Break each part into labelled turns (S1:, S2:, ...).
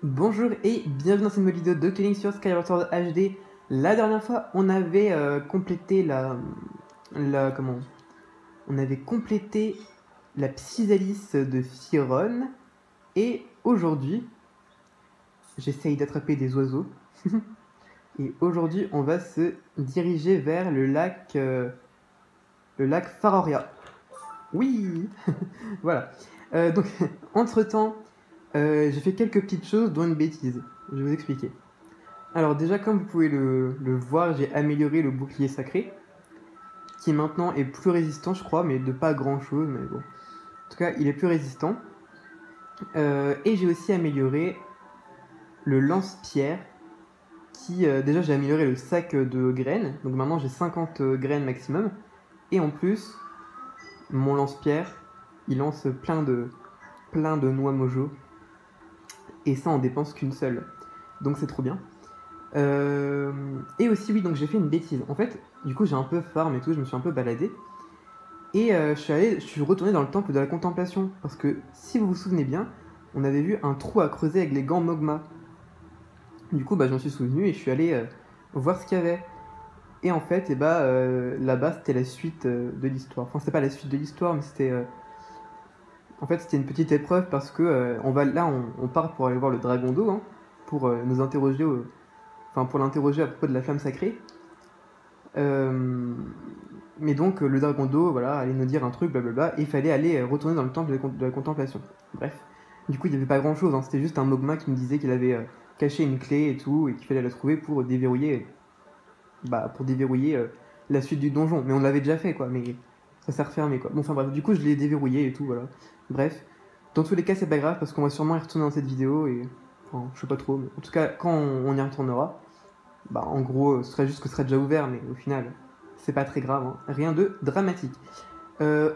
S1: Bonjour et bienvenue dans cette nouvelle vidéo de Killing sur Skyward Sword HD. La dernière fois, on avait complété on avait complété la Physalis de Firon. Et aujourd'hui, j'essaye d'attraper des oiseaux. Et aujourd'hui, on va se diriger vers le lac Faroria. Oui. Voilà. Donc, entre-temps, j'ai fait quelques petites choses, dont une bêtise. Je vais vous expliquer. Alors déjà, comme vous pouvez le voir, j'ai amélioré le bouclier sacré, qui maintenant est plus résistant, je crois, mais de pas grand-chose, mais bon. En tout cas, il est plus résistant. Et j'ai aussi amélioré le lance-pierre, qui... déjà, j'ai amélioré le sac de graines, donc maintenant j'ai 50 graines maximum. Et en plus, mon lance-pierre, il lance plein de noix mojo. Et ça, on dépense qu'une seule. Donc c'est trop bien. Et aussi, oui, donc j'ai fait une bêtise. En fait, du coup, j'ai un peu farm et tout, je me suis un peu baladé. Et je suis retourné dans le temple de la contemplation. Parce que, si vous vous souvenez bien, on avait vu un trou à creuser avec les gants Mogma. Du coup, j'en suis souvenu et je suis allé voir ce qu'il y avait. Et en fait, là-bas, c'était la suite de l'histoire. Enfin, c'était pas la suite de l'histoire, mais c'était... En fait, c'était une petite épreuve parce que on part pour aller voir le dragon d'eau, hein, pour nous interroger, pour l'interroger à propos de la flamme sacrée. Mais donc le dragon d'eau, voilà, allait nous dire un truc, blablabla, et il fallait aller retourner dans le temple de la contemplation. Bref. Du coup, il n'y avait pas grand chose, hein, c'était juste un Mogma qui me disait qu'il avait caché une clé et tout, et qu'il fallait la trouver pour déverrouiller, la suite du donjon. Mais on l'avait déjà fait, quoi, mais ça s'est refermé, quoi. Bon, enfin bref, du coup, je l'ai déverrouillé et tout, voilà. Bref. Dans tous les cas, c'est pas grave, parce qu'on va sûrement y retourner dans cette vidéo, et... Enfin, je sais pas trop, mais en tout cas, quand on y retournera, en gros, ce serait juste que ce serait déjà ouvert, mais au final, c'est pas très grave, hein. Rien de dramatique.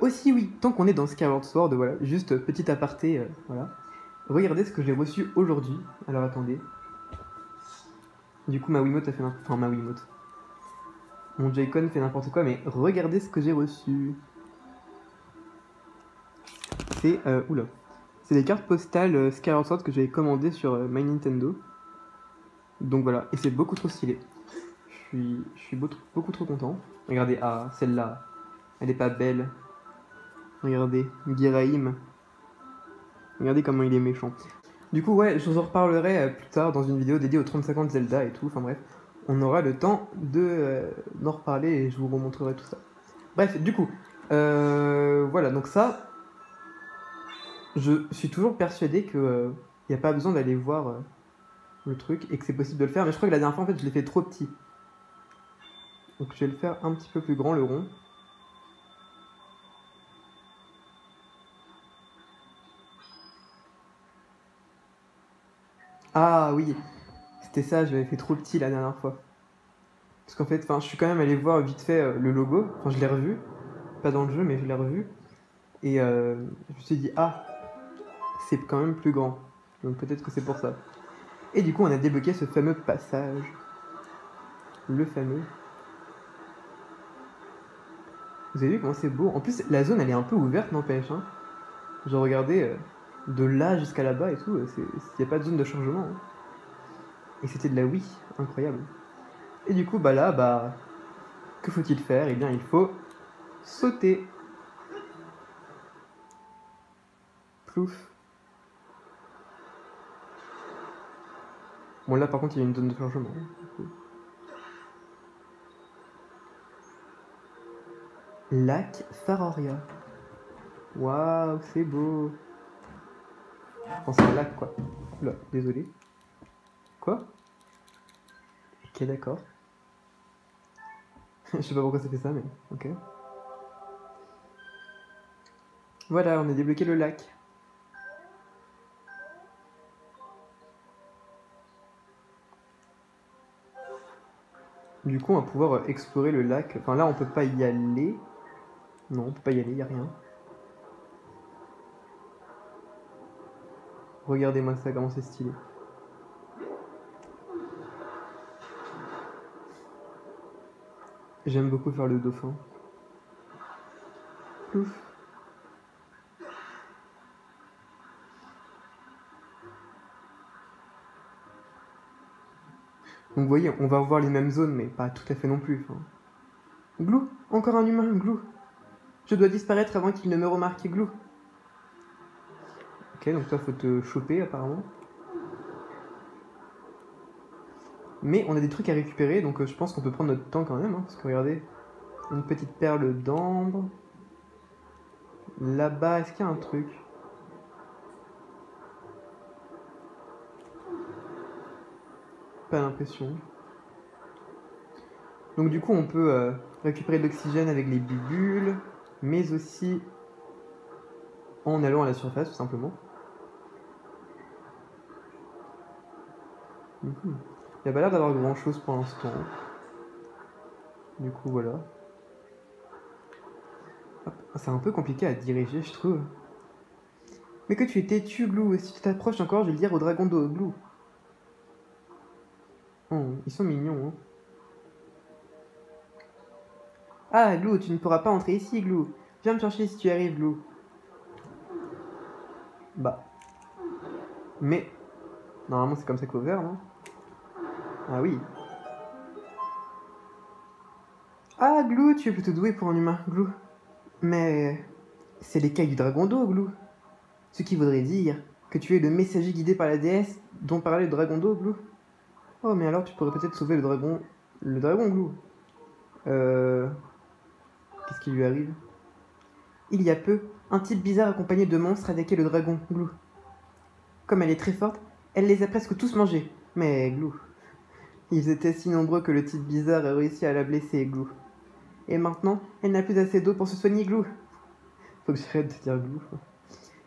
S1: Aussi, oui, tant qu'on est dans Skyward Sword, voilà, juste petit aparté, voilà. Regardez ce que j'ai reçu aujourd'hui. Alors attendez. Du coup, ma Wiimote a fait n'importe... Enfin, ma Wiimote. Mon Joy-Con fait n'importe quoi, mais regardez ce que j'ai reçu. C'est... oula. C'est des cartes postales Skyward Sword que j'avais commandées sur My Nintendo. Donc voilà, et c'est beaucoup trop stylé. Je suis beaucoup trop content. Regardez, ah, celle-là, elle est pas belle. Regardez, Giraim. Regardez comment il est méchant. Du coup, ouais, je vous en reparlerai plus tard dans une vidéo dédiée aux 35 ans de Zelda et tout. Enfin bref, on aura le temps d'en reparler et je vous remontrerai tout ça. Bref, du coup, voilà, donc ça, je suis toujours persuadé que y a pas besoin d'aller voir le truc et que c'est possible de le faire. Mais je crois que la dernière fois, en fait, je l'ai fait trop petit. Donc je vais le faire un petit peu plus grand, le rond. Ah oui, c'était ça, je l'avais fait trop petit la dernière fois. Parce qu'en fait, je suis quand même allé voir vite fait le logo. Enfin, je l'ai revu. Pas dans le jeu, mais je l'ai revu. Et je me suis dit, ah, c'est quand même plus grand. Donc peut-être que c'est pour ça. Et du coup, on a débloqué ce fameux passage. Le fameux. Vous avez vu comment c'est beau? En plus, la zone, elle est un peu ouverte, n'empêche. Hein. J'ai regardé de là jusqu'à là-bas et tout. Il n'y a pas de zone de chargement. Hein. Et c'était de la Wii. Incroyable. Et du coup, là, que faut-il faire? Eh bien, il faut sauter. Plouf. Bon, là, par contre, il y a une zone de chargement. Lac Faroria. Waouh, c'est beau. Enfin, c'est un lac, quoi. Oula, désolé. Quoi? Ok, d'accord. Je sais pas pourquoi ça fait ça, mais ok. Voilà, on a débloqué le lac. Du coup, on va pouvoir explorer le lac. Enfin, là, on peut pas y aller. Non, on peut pas y aller, y a rien. Regardez-moi ça, comment c'est stylé. J'aime beaucoup faire le dauphin. Plouf. Donc vous voyez, on va voir les mêmes zones, mais pas tout à fait non plus. Enfin. Glou, encore un humain, Glou. Je dois disparaître avant qu'il ne me remarque, Glou. Ok, donc toi, faut te choper apparemment. Mais on a des trucs à récupérer, donc je pense qu'on peut prendre notre temps quand même, hein, parce que regardez, une petite perle d'ambre. Là-bas, est-ce qu'il y a un truc? Pas l'impression. Donc du coup, on peut récupérer de l'oxygène avec les bulles, mais aussi en allant à la surface, tout simplement. Il n'y a pas l'air d'avoir grand-chose pour l'instant. Du coup, voilà. C'est un peu compliqué à diriger, je trouve. Mais que tu es têtu, Glou. Si tu t'approches encore, je vais le dire au dragon d'eau, Glou. Oh, ils sont mignons, hein. Ah, Glou, tu ne pourras pas entrer ici, Glou. Viens me chercher si tu arrives, Glou. Bah. Mais, normalement, c'est comme ça qu'il faut faire, non? Ah oui. Ah, Glou, tu es plutôt doué pour un humain, Glou. Mais c'est l'écaille du dragon d'eau, Glou. Ce qui voudrait dire que tu es le messager guidé par la déesse dont parlait le dragon d'eau, Glou. Oh, mais alors tu pourrais peut-être sauver le dragon... Le dragon, Glou. Qu'est-ce qui lui arrive? Il y a peu, un type bizarre accompagné de monstres a attaqué le dragon, Glou. Comme elle est très forte, elle les a presque tous mangés. Mais, Glou... Ils étaient si nombreux que le type bizarre a réussi à la blesser, Glou. Et maintenant, elle n'a plus assez d'eau pour se soigner, Glou. Faut que j'arrête de dire Glou.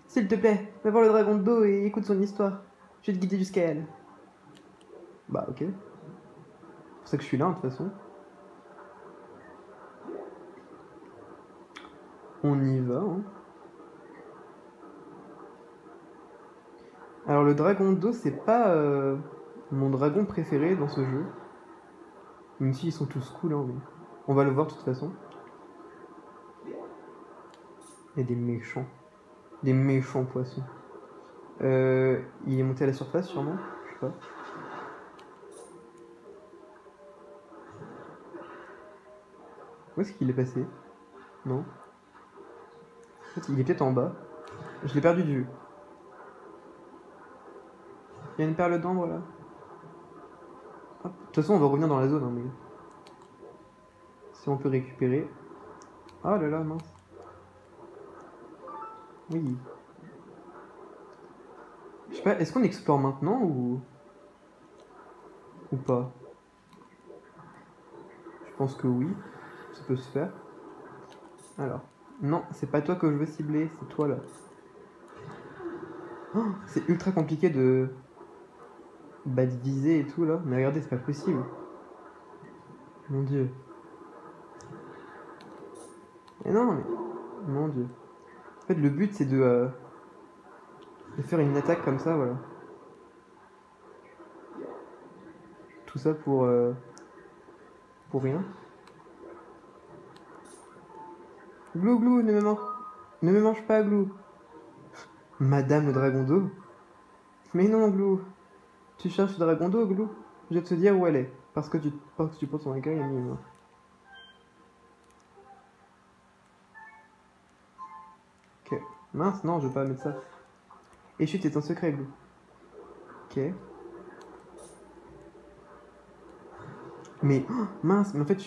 S1: S'il te plaît, va voir le dragon d'eau et écoute son histoire. Je vais te guider jusqu'à elle. Bah, ok. C'est pour ça que je suis là, de toute façon. On y va, hein. Alors, le dragon d'eau, c'est pas mon dragon préféré dans ce jeu. Même si ils sont tous cool, hein, mais... On va le voir de toute façon. Il y a des méchants. Des méchants poissons. Il est monté à la surface, sûrement. Je sais pas. Où est-ce qu'il est passé? Non. En fait, il est peut-être en bas. Je l'ai perdu de vue. Il y a une perle d'ambre là. Hop. De toute façon, on va revenir dans la zone, hein, mais... Si on peut récupérer... Ah là là, mince. Oui. Je sais pas, est-ce qu'on explore maintenant ou pas? Je pense que oui, ça peut se faire. Alors, non, c'est pas toi que je veux cibler, c'est toi là. Oh, c'est ultra compliqué de viser et tout là, mais regardez, c'est pas possible. Mon dieu. Mais non, mais... Mon dieu. En fait, le but c'est de faire une attaque comme ça, voilà. Tout ça pour rien. Glou, Glou, ne me mange pas, Glou. Madame le dragon d'eau? Mais non, Glou. Tu cherches le dragon d'eau, Glou? Je vais te dire où elle est. Parce que tu penses son écueil, Mime. Ok. Mince, non, je veux pas mettre ça. Et chut, c'est un secret, Glou. Ok. Mais, oh, mince, mais en fait,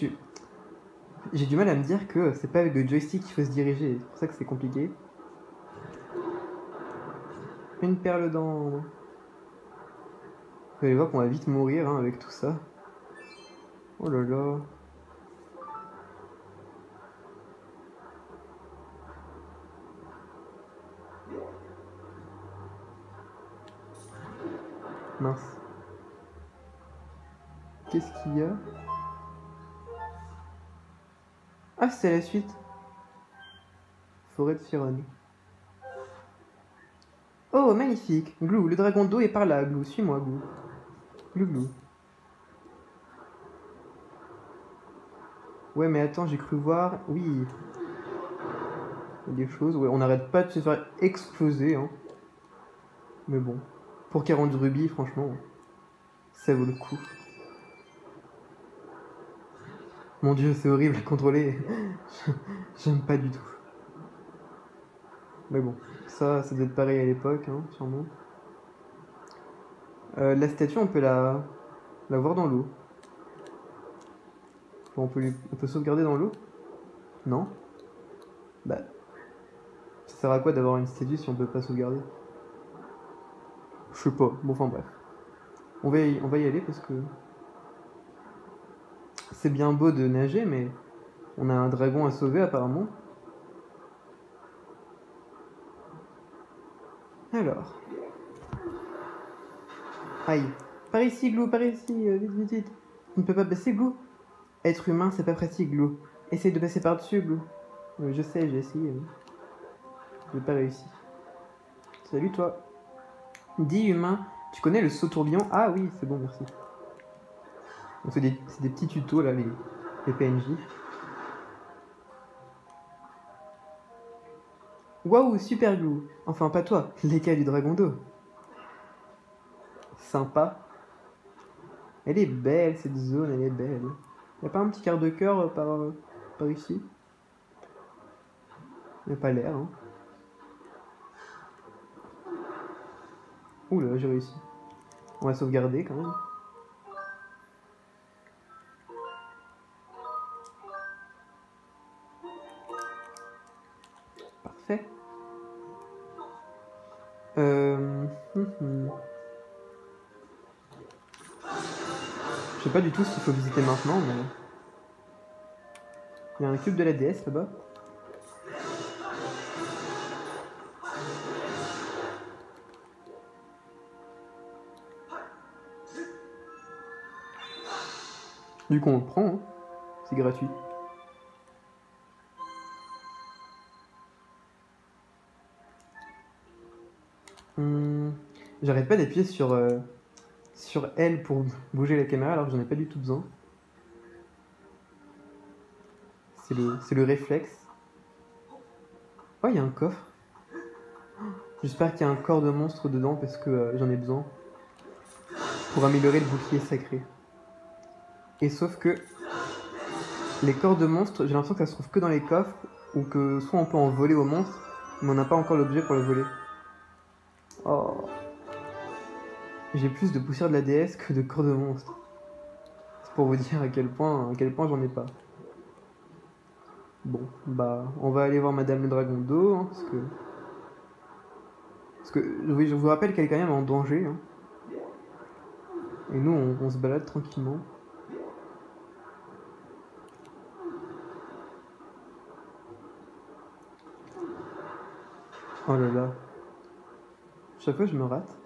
S1: j'ai du mal à me dire que c'est pas avec le joystick qu'il faut se diriger. C'est pour ça que c'est compliqué. Une perle d'ambre. Vous allez voir qu'on va vite mourir hein, avec tout ça. Oh là là. Mince. Qu'est-ce qu'il y a? Ah, c'est la suite. Forêt de Fironne. Oh, magnifique. Glou, le dragon d'eau est par là. Glou, suis-moi, Glou. Glou, Glou. Ouais, mais attends, j'ai cru voir... Oui. Il y a des choses... Ouais, on n'arrête pas de se faire exploser, hein. Mais bon. Pour 40 rubis, franchement, ça vaut le coup. Mon dieu, c'est horrible à contrôler. J'aime pas du tout. Mais bon, ça doit être pareil à l'époque, hein, sûrement. La statue, on peut la voir dans l'eau. Enfin, on peut sauvegarder dans l'eau? Non? Bah, ça sert à quoi d'avoir une statue si on peut pas sauvegarder? Je sais pas. Bon, enfin bref. On va y aller parce que c'est bien beau de nager, mais on a un dragon à sauver apparemment. Alors. Aïe. Par ici, Glou, par ici, vite, vite, vite. On ne peut pas passer, Glou. Être humain, c'est pas pratique, Glou. Essaye de passer par-dessus, Glou. Je sais, j'ai essayé. J'ai pas réussi. Salut, toi. Dis, humain, tu connais le saut tourbillon? Ah oui, c'est bon, merci. C'est des petits tutos, là, les PNJ. Waouh, super Glou. Enfin, pas toi, l'écaille du dragon d'eau. Sympa. Elle est belle, cette zone, elle est belle. Y'a pas un petit quart de cœur par ici? Y'a pas l'air, hein. Ouh là, j'ai réussi. On va sauvegarder quand même. Parfait. Je sais pas du tout ce qu'il faut visiter maintenant, mais... Il y a un cube de la déesse là-bas. Du coup, on le prend, hein. C'est gratuit. J'arrête pas d'appuyer sur L pour bouger la caméra alors que j'en ai pas du tout besoin. C'est le réflexe. Oh, il y a un coffre. J'espère qu'il y a un corps de monstre dedans parce que j'en ai besoin. Pour améliorer le bouclier sacré. Et sauf que les corps de monstres, j'ai l'impression que ça se trouve que dans les coffres ou que soit on peut en voler au monstre, mais on n'a pas encore l'objet pour le voler. Oh. J'ai plus de poussière de la déesse que de corps de monstre. C'est pour vous dire à quel point j'en ai pas. Bon, bah, on va aller voir Madame le Dragon d'eau, hein, parce que oui, je vous rappelle qu'elle est quand même en danger. Hein. Et nous, on se balade tranquillement. Oh là là. Chaque fois, je me rate.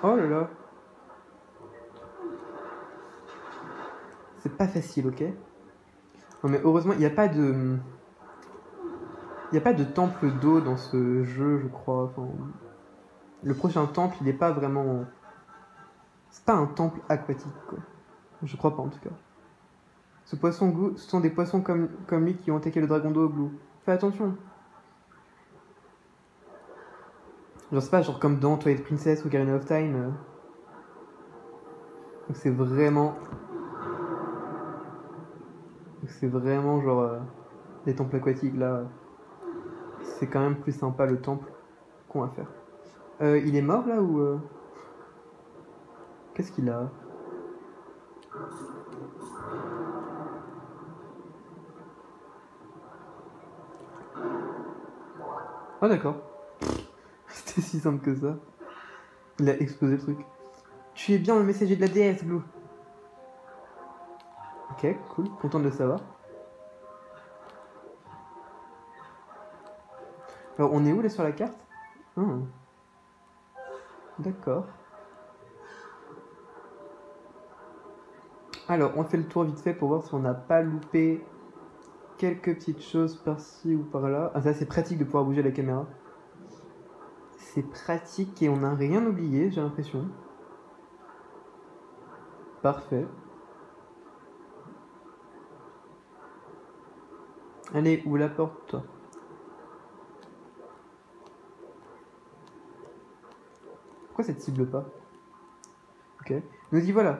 S1: Oh là là. C'est pas facile, ok? Non mais heureusement, il n'y a pas de... Il n'y a pas de temple d'eau dans ce jeu, je crois. Enfin, le prochain temple, il n'est pas vraiment... C'est pas un temple aquatique, quoi. Je crois pas, en tout cas. Ce sont des poissons comme lui qui ont attaqué le dragon d'eau, Glou. Fais attention. Genre, c'est pas genre comme dans Twilight Princess ou Ocarina of Time. C'est vraiment... C'est vraiment genre... les temples aquatiques, là... C'est quand même plus sympa, le temple qu'on va faire. Il est mort, là, ou... Qu'est-ce qu'il a? Ah d'accord. C'était si simple que ça. Il a explosé le truc. Tu es bien le messager de la déesse, Glou. Ok, cool. Content de le savoir. Alors, on est où, là, sur la carte? D'accord. Alors, on fait le tour vite fait pour voir si on n'a pas loupé quelques petites choses par-ci ou par-là. Ah, ça, c'est pratique de pouvoir bouger la caméra. C'est pratique et on n'a rien oublié, j'ai l'impression. Parfait. Allez, ouvre la porte, toi. Pourquoi ça te cible pas? Ok. Nous y voilà.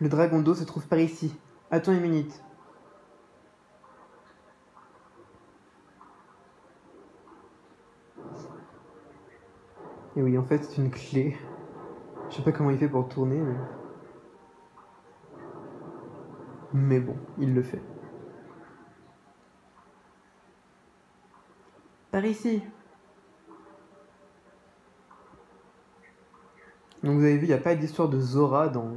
S1: Le dragon d'eau se trouve par ici. Attends une minute. Et oui, en fait, c'est une clé. Je sais pas comment il fait pour tourner, mais... Mais bon, il le fait. Par ici. Donc vous avez vu, il n'y a pas d'histoire de Zora dans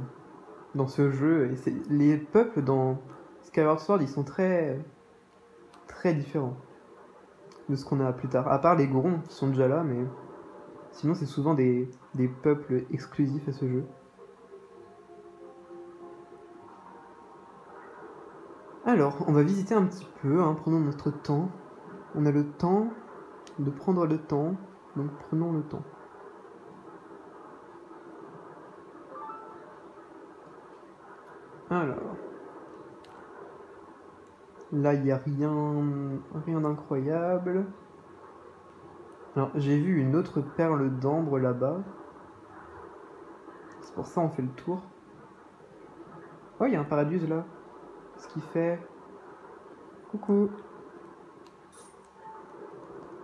S1: ce jeu. Et les peuples dans Skyward Sword, ils sont très différents de ce qu'on a plus tard. À part les Gorons qui sont déjà là, mais sinon c'est souvent des peuples exclusifs à ce jeu. Alors, on va visiter un petit peu, hein, prenons notre temps. On a le temps de prendre le temps, donc prenons le temps. Alors, là il n'y a rien d'incroyable. Alors, j'ai vu une autre perle d'ambre là-bas. C'est pour ça on fait le tour. Oh, il y a un paradis là. Qu'est-ce qu'il fait? Coucou.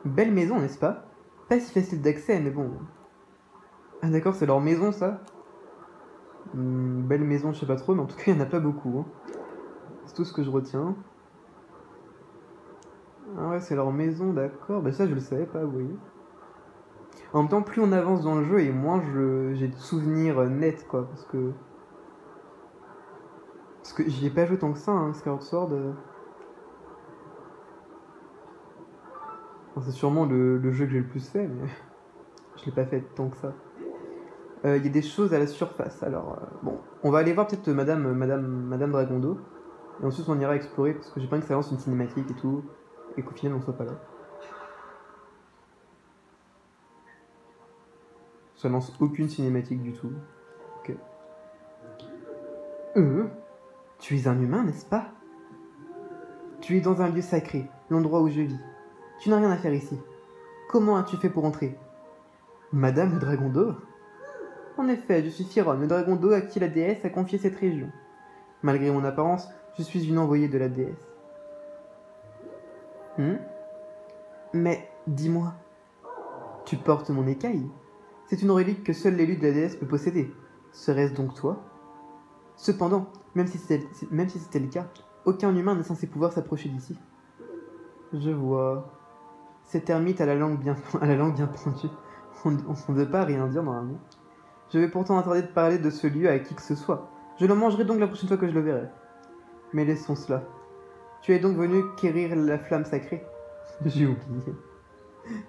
S1: Belle maison, n'est-ce pas? Pas si facile d'accès, mais bon. Ah d'accord, c'est leur maison ça? Belle maison, je sais pas trop, mais en tout cas, il n'y en a pas beaucoup. Hein. C'est tout ce que je retiens. Ah ouais, c'est leur maison, d'accord. Bah ça, je le savais pas, vous voyez. En même temps, plus on avance dans le jeu, et moins j'ai de souvenirs nets, quoi. Parce que j'y ai pas joué tant que ça, hein, Skyward Sword. Enfin, c'est sûrement le jeu que j'ai le plus fait, mais je l'ai pas fait tant que ça. Il y a des choses à la surface, alors... bon, on va aller voir peut-être Madame Dragon d'eau. Et ensuite on ira explorer, parce que j'ai pas que ça lance une cinématique et tout, et qu'au final on soit pas là. Ça lance aucune cinématique du tout. Ok. Tu es un humain, n'est-ce pas? Tu es dans un lieu sacré, l'endroit où je vis. Tu n'as rien à faire ici. Comment as-tu fait pour entrer? Madame le Dragon d'eau? En effet, je suis Firon, le dragon d'eau à qui la déesse a confié cette région. Malgré mon apparence, je suis une envoyée de la déesse. Mais, dis-moi, tu portes mon écaille? C'est une relique que seul l'élu de la déesse peut posséder. Serait-ce donc toi? Cependant, même si c'était le cas, aucun humain n'est censé pouvoir s'approcher d'ici. Je vois. Cet ermite a la langue bien pendue. On ne veut pas rien dire normalement. Je vais pourtant interdire de parler de ce lieu à qui que ce soit. Je le mangerai donc la prochaine fois que je le verrai. Mais laissons cela. Tu es donc venu quérir la flamme sacrée? J'ai oublié.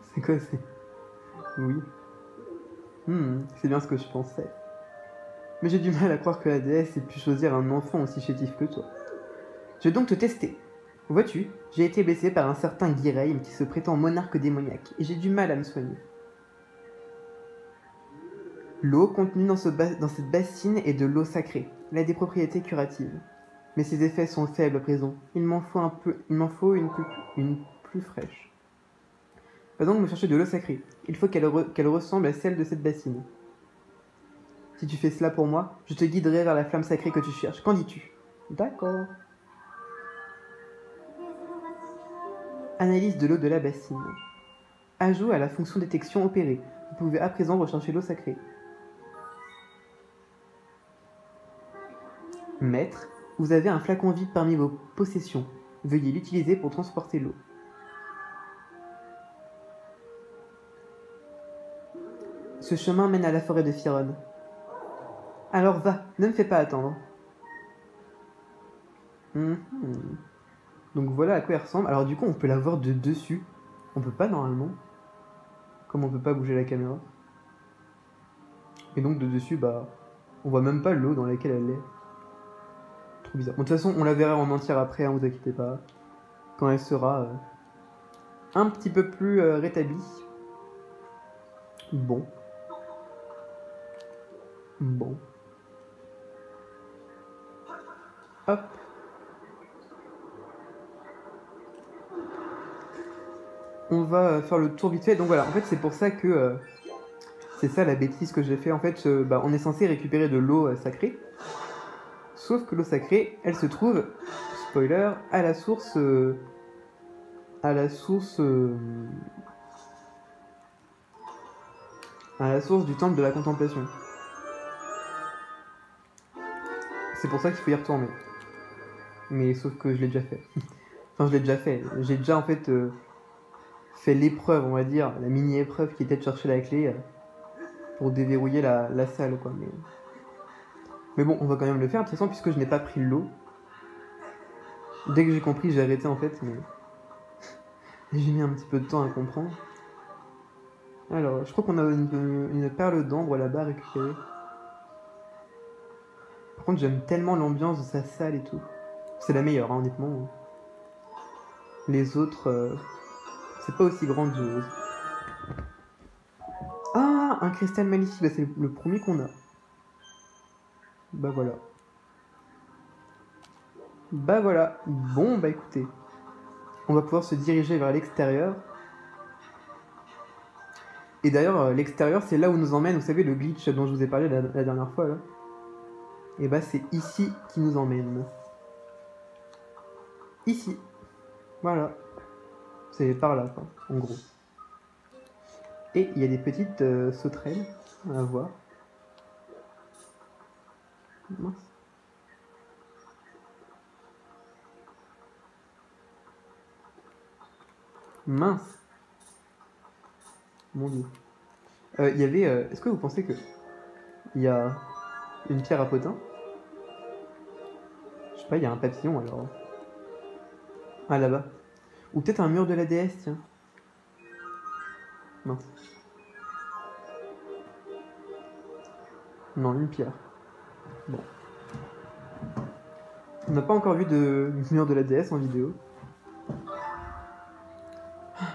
S1: C'est quoi c'est? Oui. C'est bien ce que je pensais. Mais j'ai du mal à croire que la déesse ait pu choisir un enfant aussi chétif que toi. Je vais donc te tester. Vois-tu, j'ai été blessé par un certain Guireim qui se prétend monarque démoniaque, et j'ai du mal à me soigner. L'eau contenue dans cette bassine est de l'eau sacrée. Elle a des propriétés curatives. Mais ses effets sont faibles à présent. Il m'en faut une plus fraîche. Va donc me chercher de l'eau sacrée. Il faut qu'elle ressemble à celle de cette bassine. Si tu fais cela pour moi, je te guiderai vers la flamme sacrée que tu cherches. Qu'en dis-tu? D'accord. Analyse de l'eau de la bassine. Ajout à la fonction détection opérée. Vous pouvez à présent rechercher l'eau sacrée. Maître, vous avez un flacon vide parmi vos possessions. Veuillez l'utiliser pour transporter l'eau. Ce chemin mène à la forêt de Firon. Alors va, ne me fais pas attendre. Donc voilà à quoi elle ressemble. Alors du coup on peut la voir de dessus. On peut pas normalement. Comme on peut pas bouger la caméra. Et donc de dessus bah on voit même pas l'eau dans laquelle elle est. Trop bizarre. Bon, de toute façon on la verra en entière après, hein, vous inquiétez pas. Quand elle sera un petit peu plus rétablie. Bon. Hop. On va faire le tour vite fait. Donc voilà, en fait c'est pour ça que c'est ça la bêtise que j'ai fait. En fait, on est censé récupérer de l'eau sacrée. Sauf que l'eau sacrée, elle se trouve, spoiler, à la source... à la source du temple de la contemplation. C'est pour ça qu'il faut y retourner. Mais sauf que je l'ai déjà fait. Enfin, je l'ai déjà fait. J'ai déjà en fait fait l'épreuve, on va dire, la mini-épreuve qui était de chercher la clé pour déverrouiller la salle, quoi. Mais bon, on va quand même le faire, de toute façon, puisque je n'ai pas pris l'eau. Dès que j'ai compris, j'ai arrêté en fait, mais j'ai mis un petit peu de temps à comprendre. Alors, je crois qu'on a une perle d'ambre là-bas à récupérer. Par contre, j'aime tellement l'ambiance de sa salle et tout. C'est la meilleure, hein, honnêtement. Les autres, c'est pas aussi grandiose. Ah, un cristal maléfique, bah, c'est le premier qu'on a. Bah voilà. Bah voilà. Bon, bah écoutez. On va pouvoir se diriger vers l'extérieur. Et d'ailleurs, l'extérieur, c'est là où nous emmène, vous savez, le glitch dont je vous ai parlé la dernière fois, là. Et bah c'est ici qui nous emmène. Ici. Voilà. C'est par là, quoi, en gros. Et il y a des petites sauterelles à voir. Mince. Mince. Mon dieu. Il y avait... Est-ce que vous pensez que... Il y a une pierre à potin? Je sais pas, il y a un papillon, alors... Ah, là-bas. Ou peut-être un mur de la déesse, tiens. Mince. Non, une pierre. Bon. On n'a pas encore vu de mur de la déesse en vidéo.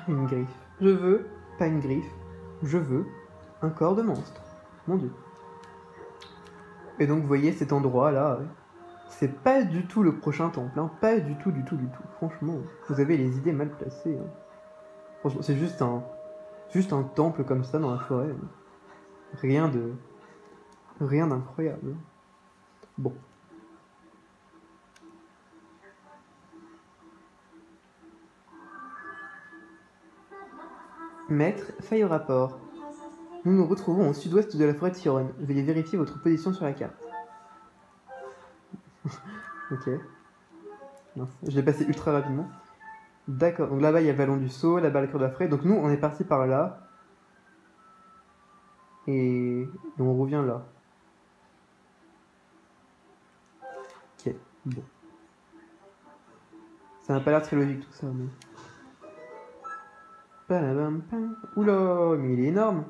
S1: Une griffe. Je veux, pas une griffe. Je veux un corps de monstre. Mon dieu. Et donc, vous voyez cet endroit-là, c'est pas du tout le prochain temple. Hein. Pas du tout, du tout, du tout. Franchement, vous avez les idées mal placées. Hein. Franchement, c'est juste un temple comme ça dans la forêt. Rien d'incroyable. Bon. Maître, faille au rapport. Nous nous retrouvons au sud-ouest de la forêt de Siron. Veuillez vérifier votre position sur la carte. Ok. Mince. Je l'ai passé ultra rapidement. D'accord. Donc là-bas, il y a Vallon du Saut, là-bas, la cure de la forêt. Donc nous, on est parti par là. Et on revient là. Ok. Bon. Ça n'a pas l'air très logique tout ça, mais... Oula, mais il est énorme.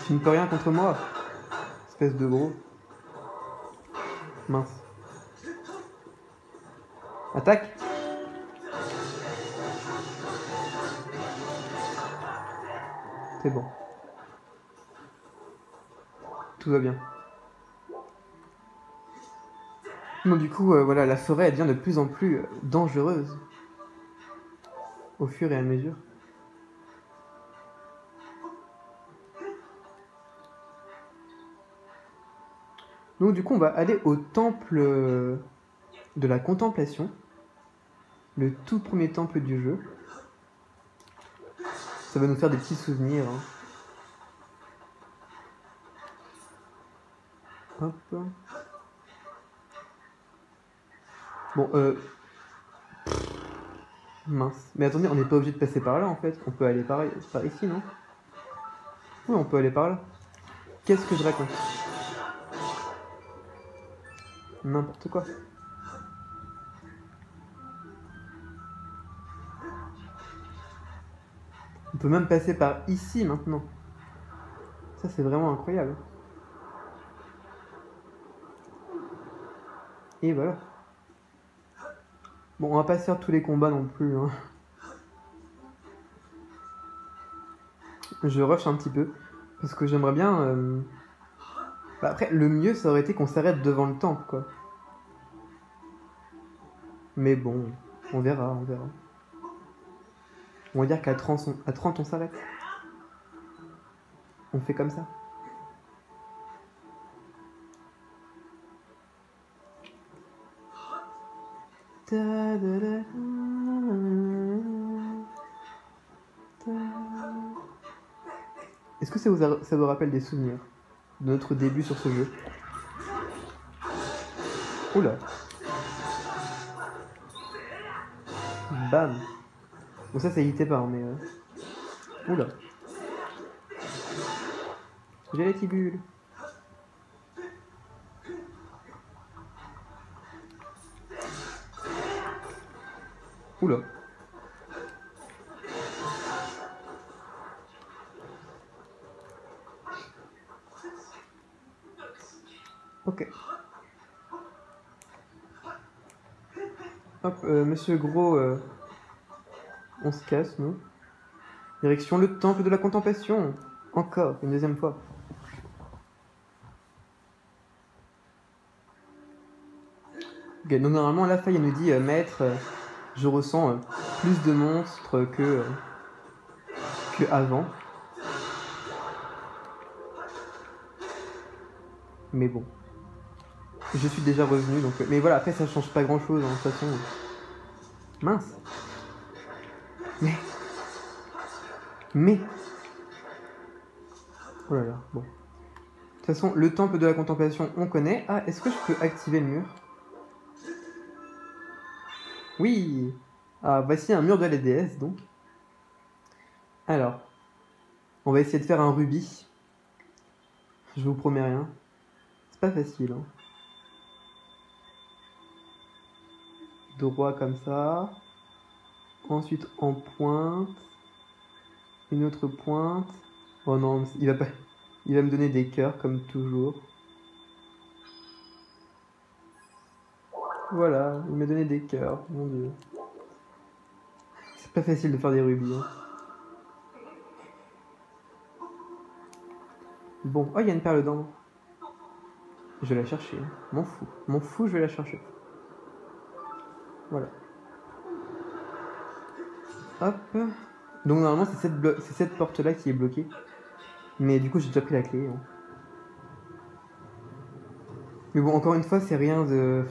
S1: Tu ne peux rien contre moi, espèce de gros. Mince. Attaque. C'est bon. Tout va bien. Bon, du coup, voilà, la forêt elle devient de plus en plus dangereuse. Au fur et à mesure. Donc du coup, on va aller au temple de la contemplation. Le tout premier temple du jeu. Ça va nous faire des petits souvenirs. Hein. Hop. Bon, mince. Mais attendez, on n'est pas obligé de passer par là en fait. On peut aller par ici, non? Oui, on peut aller par là. Qu'est-ce que je raconte? N'importe quoi. On peut même passer par ici maintenant. Ça, c'est vraiment incroyable. Et voilà. Bon, on va pas faire tous les combats non plus. Hein. Je rush un petit peu. Parce que j'aimerais bien... Bah après, le mieux, ça aurait été qu'on s'arrête devant le temple, quoi. Mais bon... On verra, on verra. On va dire qu'à 30, à 30 on s'arrête. On fait comme ça. Est-ce que ça vous rappelle des souvenirs de notre début sur ce jeu? Oula. Bam. Bon ça évité pas, mais... Oula. J'ai les tibules. Oula. Ok. Hop, monsieur Gros, on se casse, nous. Direction le temple de la contemplation. Encore, une deuxième fois. Ok, donc normalement, la faille, elle nous dit, maître, je ressens plus de monstres que avant. Mais bon. Je suis déjà revenu, donc... Mais voilà, après, ça change pas grand-chose, hein, de toute façon. Mince. Mais... Oh là là, bon. De toute façon, le temple de la contemplation, on connaît. Ah, est-ce que je peux activer le mur? Oui. Ah, voici un mur de la déesse, donc. Alors, on va essayer de faire un rubis. Je vous promets rien. C'est pas facile, hein. Droit comme ça. Ensuite en pointe. Une autre pointe. Oh non, il va me donner des cœurs comme toujours. Voilà, il m'a donné des cœurs, mon dieu. C'est pas facile de faire des rubis, hein. Bon, oh il y a une perle d'ambre. Je vais la chercher, hein. M'en fous, je vais la chercher. Voilà. Hop. Donc normalement c'est cette porte là qui est bloquée. Mais du coup j'ai déjà pris la clé, hein. Mais bon, encore une fois, c'est rien de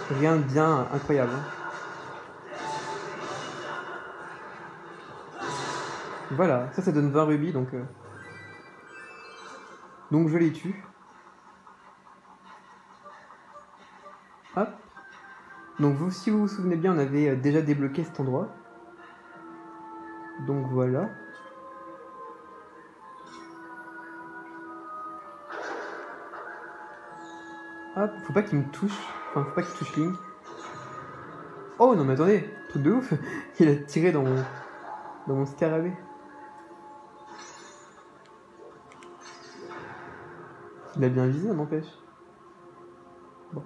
S1: bien incroyable, hein. Voilà, ça donne 20 rubis, donc je les tue. Hop. Donc si vous vous souvenez bien, on avait déjà débloqué cet endroit. Donc voilà. Hop, faut pas qu'il me touche. Enfin, faut pas qu'il touche Link. Oh non mais attendez, truc de ouf. Il a tiré dans mon scarabée. Il a bien visé, n'empêche. Bon.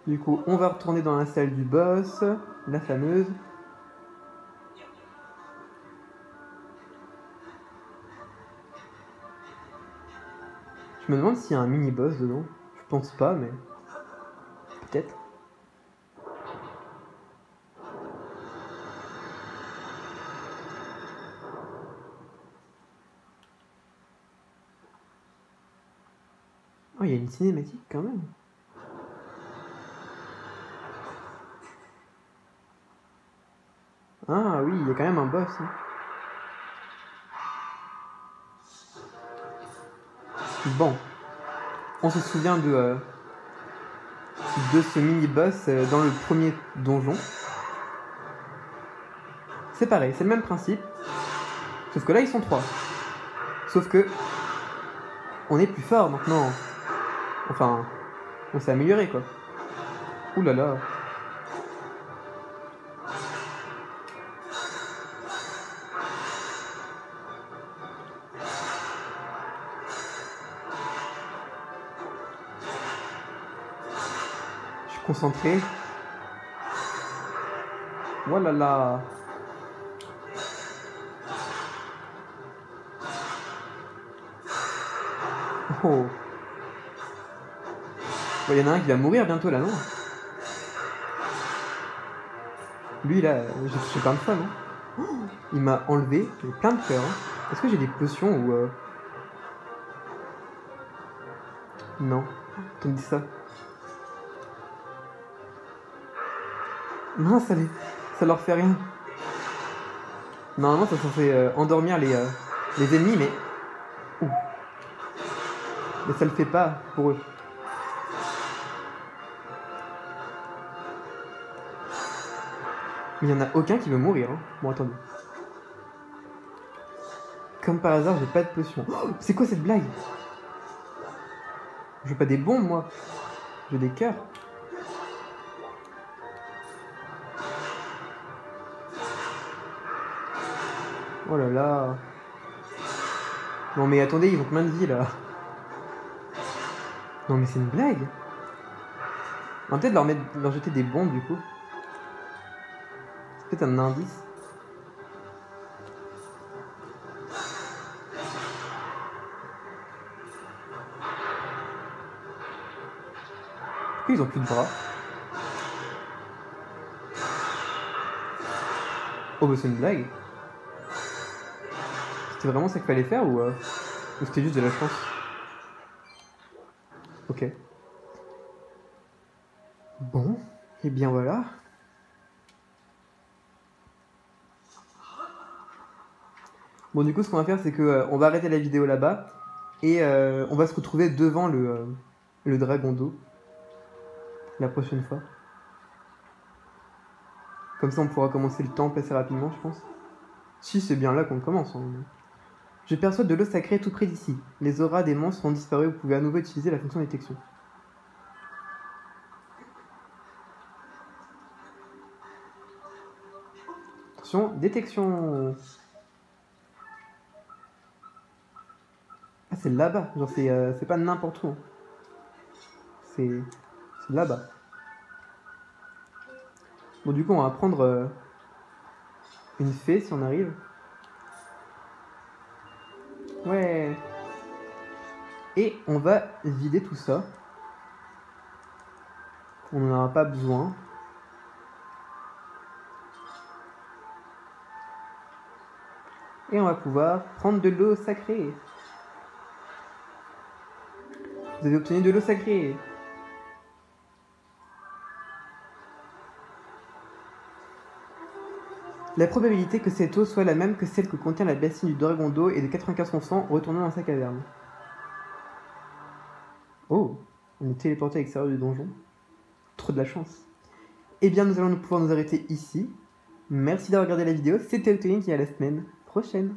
S1: Du coup, on va retourner dans la salle du boss, la fameuse. Je me demande s'il y a un mini-boss dedans. Je pense pas, mais... peut-être. Oh, il y a une cinématique quand même. Ah oui, il y a quand même un boss, hein. Bon. On se souvient de ce mini-boss dans le premier donjon. C'est pareil, c'est le même principe. Sauf que là, ils sont 3. Sauf que... on est plus fort maintenant. Enfin, on s'est amélioré, quoi. Ouh là là. Je suis concentré. Voilà là. Oh. Il y en a un qui va mourir bientôt là, non? Lui là, j'ai touché plein de fois, non? Oh, il m'a enlevé, j'ai plein de cœurs. Hein. Est-ce que j'ai des potions ou... Non, tu me dis ça. Non, ça leur fait rien. Normalement, ça censé endormir les ennemis, mais... Ouh. Mais ça le fait pas pour eux. Il y en a aucun qui veut mourir. Hein. Bon, attendez. Comme par hasard, j'ai pas de potion. Oh, c'est quoi cette blague? Je veux pas des bombes, moi. Je veux des cœurs. Oh là là. Non mais attendez, ils ont combien de vie là? Non mais c'est une blague. On va peut-être leur jeter des bombes du coup. C'est peut-être un indice. Pourquoi ils ont plus de bras? Oh bah c'est une blague. C'était vraiment ça qu'il fallait faire ou c'était juste de la chance? Ok. Bon, et bien voilà. Bon du coup ce qu'on va faire c'est que on va arrêter la vidéo là-bas et on va se retrouver devant le dragon d'eau la prochaine fois. Comme ça on pourra commencer le temple assez rapidement je pense. Si c'est bien là qu'on commence. Hein. Je perçois de l'eau sacrée tout près d'ici. Les auras des monstres ont disparu, vous pouvez à nouveau utiliser la fonction détection. Attention, détection. Ah c'est là-bas, genre c'est pas n'importe où. Hein. C'est là-bas. Bon du coup on va prendre une fée si on arrive. Ouais. Et on va vider tout ça. On n'en aura pas besoin. Et on va pouvoir prendre de l'eau sacrée. Vous avez obtenu de l'eau sacrée. La probabilité que cette eau soit la même que celle que contient la bassine du dragon d'eau est de 95%, retournant dans sa caverne. Oh, on est téléporté à l'extérieur du donjon. Trop de la chance. Eh bien, nous allons pouvoir nous arrêter ici. Merci d'avoir regardé la vidéo. C'était Octoling et à la semaine prochaine.